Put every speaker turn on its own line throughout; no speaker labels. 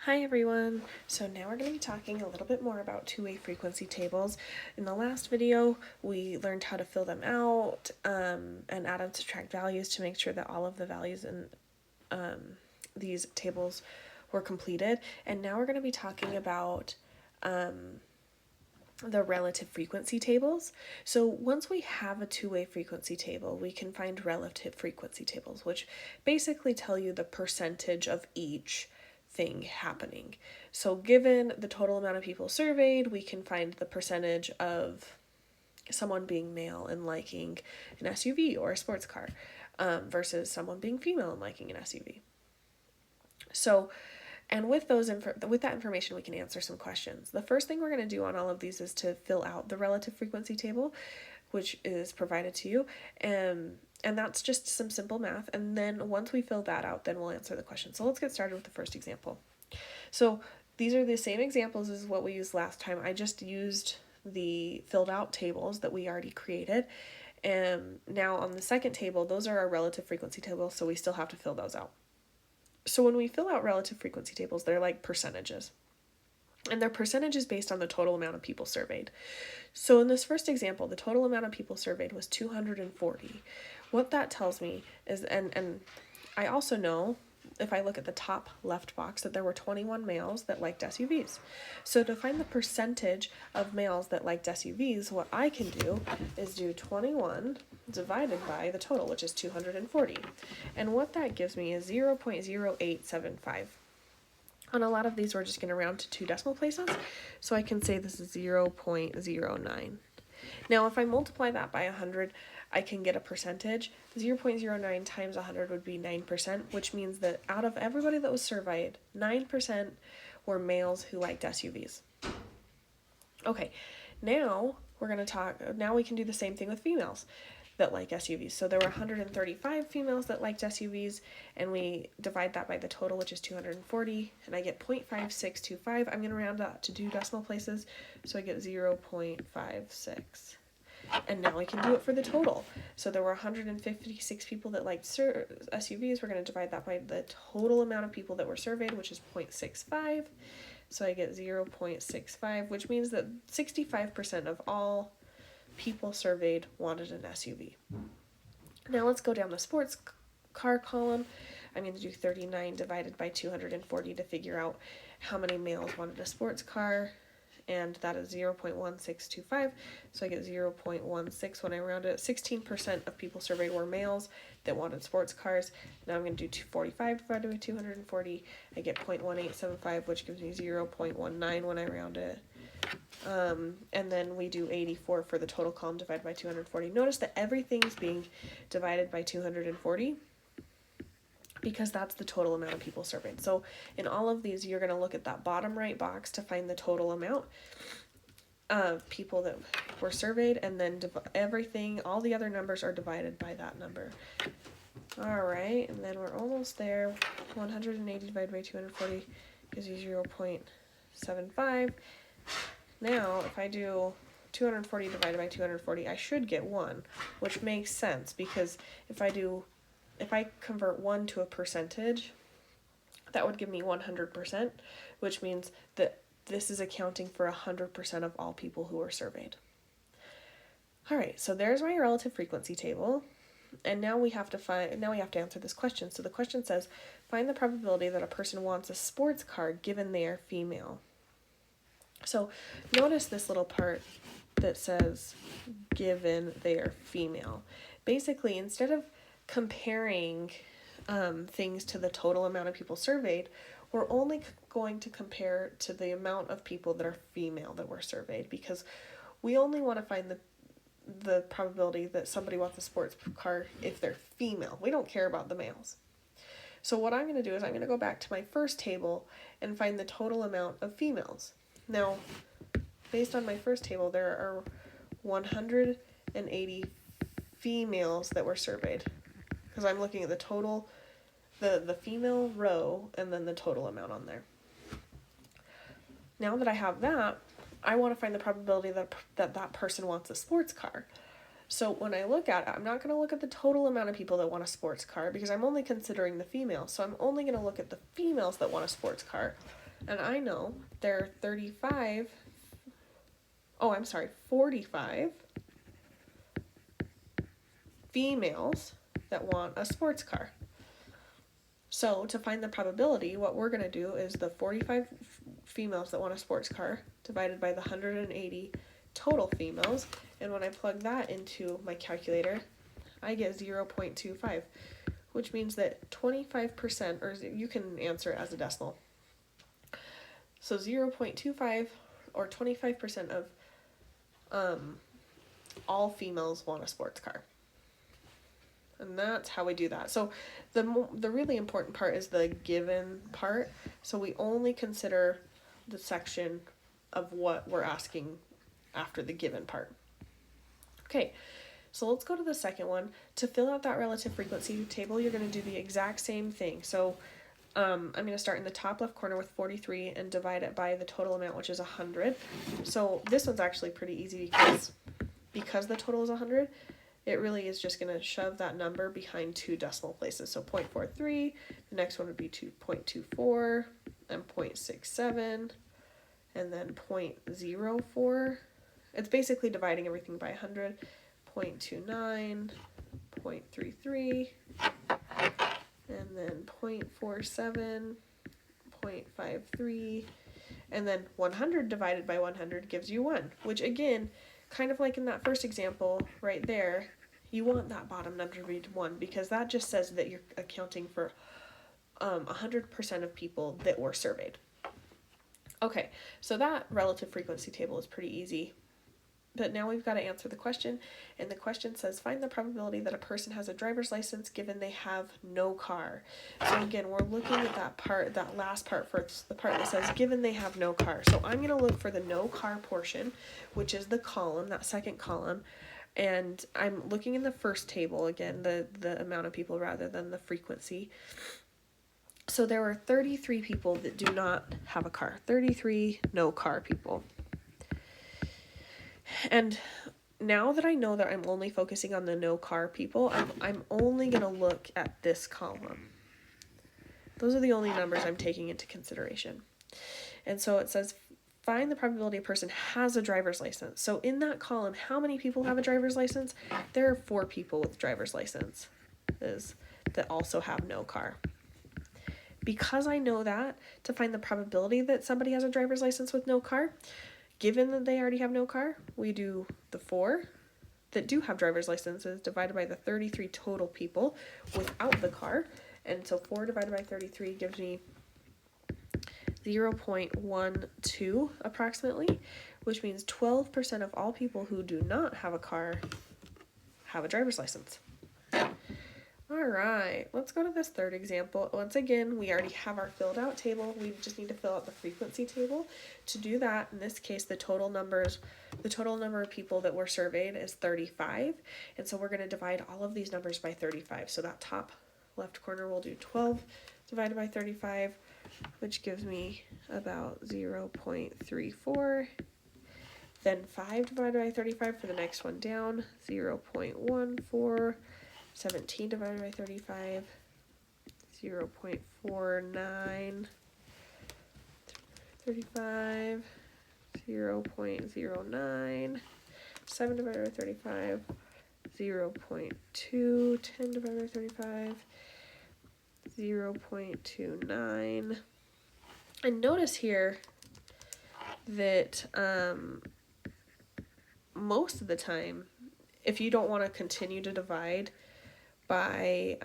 Hi everyone! So now we're going to be talking a little bit more about two-way frequency tables. In the last video, we learned how to fill them out and add and subtract values to make sure that all of the values in these tables were completed. And now we're going to be talking about the relative frequency tables. So once we have a two-way frequency table, we can find relative frequency tables, which basically tell you the percentage of each thing happening. So given the total amount of people surveyed, we can find the percentage of someone being male and liking an SUV or a sports car versus someone being female and liking an SUV. So, and with that information, we can answer some questions. The first thing we're going to do on all of these is to fill out the relative frequency table, which is provided to you. And that's just some simple math. And then once we fill that out, then we'll answer the question. So let's get started with the first example. So these are the same examples as what we used last time. I just used the filled out tables that we already created. And now on the second table, those are our relative frequency tables, so we still have to fill those out. So when we fill out relative frequency tables, they're like percentages. And they're percentages based on the total amount of people surveyed. So in this first example, the total amount of people surveyed was 240. What that tells me is, and I also know, if I look at the top left box, that there were 21 males that liked SUVs. So to find the percentage of males that liked SUVs, what I can do is do 21 divided by the total, which is 240. And what that gives me is 0.0875. On a lot of these, we're just going to round to two decimal places, so I can say this is 0.09. Now, if I multiply that by 100, I can get a percentage. 0.09 times 100 would be 9%, which means that out of everybody that was surveyed, 9% were males who liked SUVs. Okay, now we can do the same thing with females that like SUVs. So there were 135 females that liked SUVs, and we divide that by the total, which is 240, and I get 0.5625. I'm going to round that to two decimal places, so I get 0.56. And now we can do it for the total. So there were 156 people that liked SUVs. We're going to divide that by the total amount of people that were surveyed, which is 0.65. So I get 0.65, which means that 65% of all people surveyed wanted an SUV. Now let's go down the sports car column. I'm going to do 39 divided by 240 to figure out how many males wanted a sports car, and that is 0.1625, so I get 0.16 when I round it. 16% of people surveyed were males that wanted sports cars. Now I'm going to do 245 divided by 240. I get 0.1875, which gives me 0.19 when I round it. And then we do 84 for the total column divided by 240. Notice that everything's being divided by 240 because that's the total amount of people surveyed. So in all of these, you're going to look at that bottom right box to find the total amount of people that were surveyed, and then all the other numbers are divided by that number. All right, and then we're almost there. 180 divided by 240 gives you 0.75. Now, if I do 240 divided by 240, I should get 1, which makes sense, because if I convert 1 to a percentage, that would give me 100%, which means that this is accounting for 100% of all people who were surveyed. All right, so there's my relative frequency table. And now we have to answer this question. So the question says, find the probability that a person wants a sports car given they are female. So notice this little part that says given they are female. Basically, instead of comparing things to the total amount of people surveyed, we're only going to compare to the amount of people that are female that were surveyed, because we only want to find the probability that somebody wants a sports car if they're female. We don't care about the males. So what I'm going to do is I'm going to go back to my first table and find the total amount of females. Now, based on my first table, there are 180 females that were surveyed, because I'm looking at the total, the female row, and then the total amount on there. Now that I have that, I want to find the probability that person wants a sports car. So when I look at it, I'm not going to look at the total amount of people that want a sports car, because I'm only considering the females. So I'm only going to look at the females that want a sports car. And I know there are 45 females that want a sports car. So to find the probability, what we're going to do is the 45 females that want a sports car divided by the 180 total females. And when I plug that into my calculator, I get 0.25, which means that 25%, or you can answer it as a decimal. So 0.25 or 25% of all females want a sports car. And that's how we do that. So the really important part is the given part. So we only consider the section of what we're asking after the given part. Okay, so let's go to the second one. To fill out that relative frequency table, you're going to do the exact same thing. So I'm going to start in the top left corner with 43 and divide it by the total amount, which is 100. So this one's actually pretty easy because the total is 100. It really is just going to shove that number behind two decimal places. So 0.43, the next one would be 0.24, and 0.67, and then 0.04. It's basically dividing everything by 100, 0.29, 0.33, and then 0.47, 0.53, and then 100 divided by 100 gives you 1, which again, kind of like in that first example right there, you want that bottom number to be 1 because that just says that you're accounting for 100% of people that were surveyed. Okay, so that relative frequency table is pretty easy. But now we've got to answer the question, and the question says, find the probability that a person has a driver's license given they have no car. So again, we're looking at that last part first, the part that says given they have no car. So I'm going to look for the no car portion, which is the column, that second column, and I'm looking in the first table, again, the amount of people rather than the frequency. So there were 33 people that do not have a car, 33 no car people. And now that I know that I'm only focusing on the no car people, I'm only going to look at this column. Those are the only numbers I'm taking into consideration. And so it says, find the probability a person has a driver's license. So in that column, how many people have a driver's license? There are 4 people with driver's licenses that also have no car. Because I know that, to find the probability that somebody has a driver's license with no car, given that they already have no car, we do the 4 that do have driver's licenses divided by the 33 total people without the car. And so 4 divided by 33 gives me 0.12 approximately, which means 12% of all people who do not have a car have a driver's license. All right, let's go to this third example. Once again, we already have our filled out table. We just need to fill out the frequency table. To do that, in this case, the total number of people that were surveyed is 35. And so we're going to divide all of these numbers by 35. So that top left corner will do 12 divided by 35, which gives me about 0.34. Then 5 divided by 35 for the next one down, 0.14. 17 divided by 35, 0.49, 35, 0.09, 7 divided by 35, 0.2, 10 divided by 35, 0.29. And notice here that most of the time, if you don't want to continue to divide by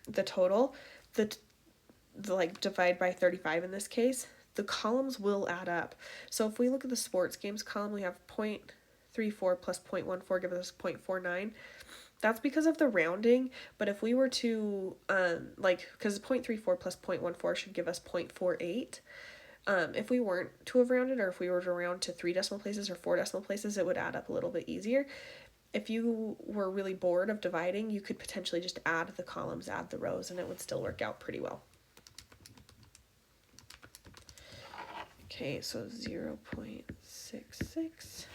the total, like divide by 35 in this case, the columns will add up. So if we look at the sports games column, we have 0.34 plus 0.14 gives us 0.49. That's because of the rounding, but if we were to, because 0.34 plus 0.14 should give us 0.48. If we weren't to have rounded, or if we were to round to 3 decimal places or 4 decimal places, it would add up a little bit easier. If you were really bored of dividing, you could potentially just add the columns, add the rows, and it would still work out pretty well. Okay, so 0.66,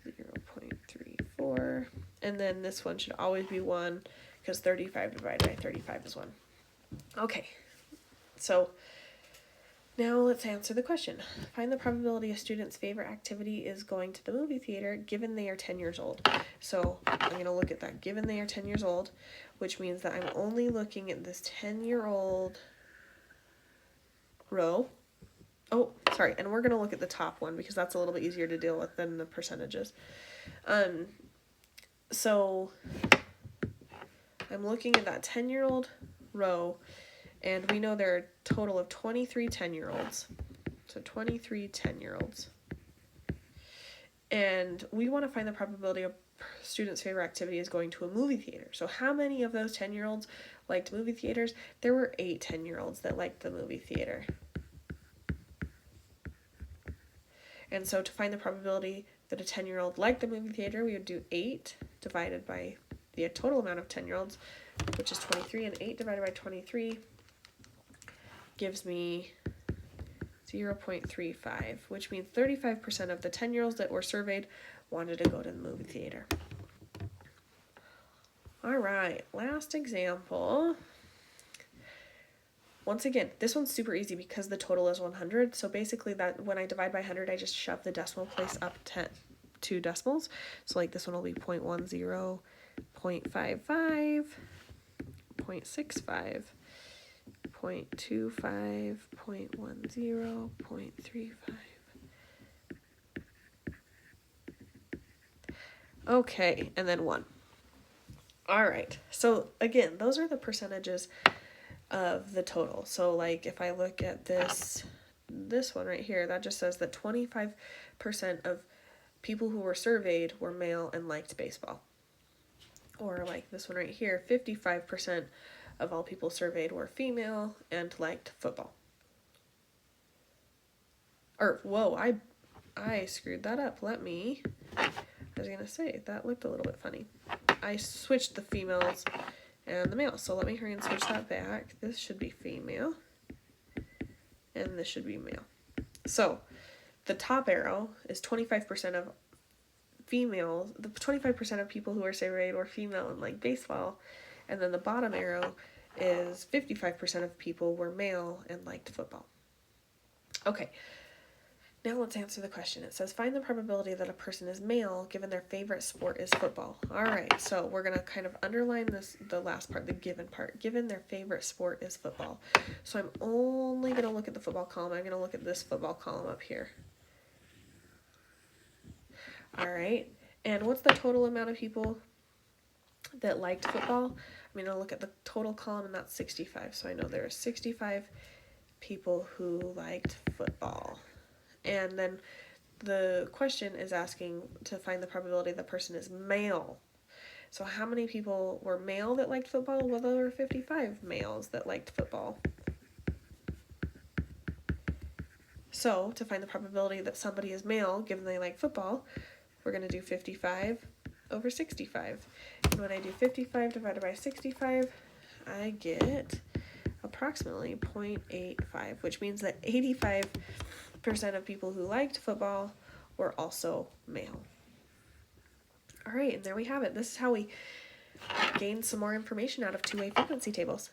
0.34, and then this one should always be 1 because 35 divided by 35 is 1. Okay, so now let's answer the question. Find the probability a student's favorite activity is going to the movie theater given they are 10 years old. So I'm going to look at that, given they are 10 years old, which means that I'm only looking at this 10-year-old row. Oh, sorry, and we're going to look at the top one because that's a little bit easier to deal with than the percentages. So I'm looking at that 10-year-old row, and we know there are a total of 23 10-year-olds. So 23 10-year-olds. And we want to find the probability of student's favorite activity is going to a movie theater. So how many of those 10-year-olds liked movie theaters? There were 8 10-year-olds that liked the movie theater. And so to find the probability that a 10-year-old liked the movie theater, we would do 8 divided by the total amount of 10-year-olds, which is 23, and 8 divided by 23 gives me 0.35, which means 35% of the 10-year-olds that were surveyed wanted to go to the movie theater. All right, last example. Once again, this one's super easy because the total is 100. So basically that when I divide by 100, I just shove the decimal place up 2 decimals. So like this one will be 0.10, 0.55, 0.65, 0.25, 0.10, 0.35. Okay, and then 1. All right, so again, those are the percentages of the total. So like if I look at this one right here, that just says that 25% of people who were surveyed were male and liked baseball. Or like this one right here, 55% of all people surveyed were female and liked football. Or, whoa, I screwed that up. I was gonna say, that looked a little bit funny. I switched the females and the males. So let me hurry and switch that back. This should be female. And this should be male. So the top arrow is 25% of females. The 25% of people who are surveyed were female and like baseball. And then the bottom arrow is 55% of people were male and liked football. Okay. Now let's answer the question. It says, find the probability that a person is male given their favorite sport is football. All right, so we're going to kind of underline the last part, the given part. Given their favorite sport is football. So I'm only going to look at the football column. I'm going to look at this football column up here. All right, and what's the total amount of people that liked football? I'm going to look at the total column, and that's 65. So I know there are 65 people who liked football. And then the question is asking to find the probability the person is male. So how many people were male that liked football? Well, there were 55 males that liked football. So to find the probability that somebody is male, given they like football, we're going to do 55 over 65. And when I do 55 divided by 65, I get approximately 0.85, which means that 85% of people who liked football were also male. All right, and there we have it. This is how we gain some more information out of two-way frequency tables.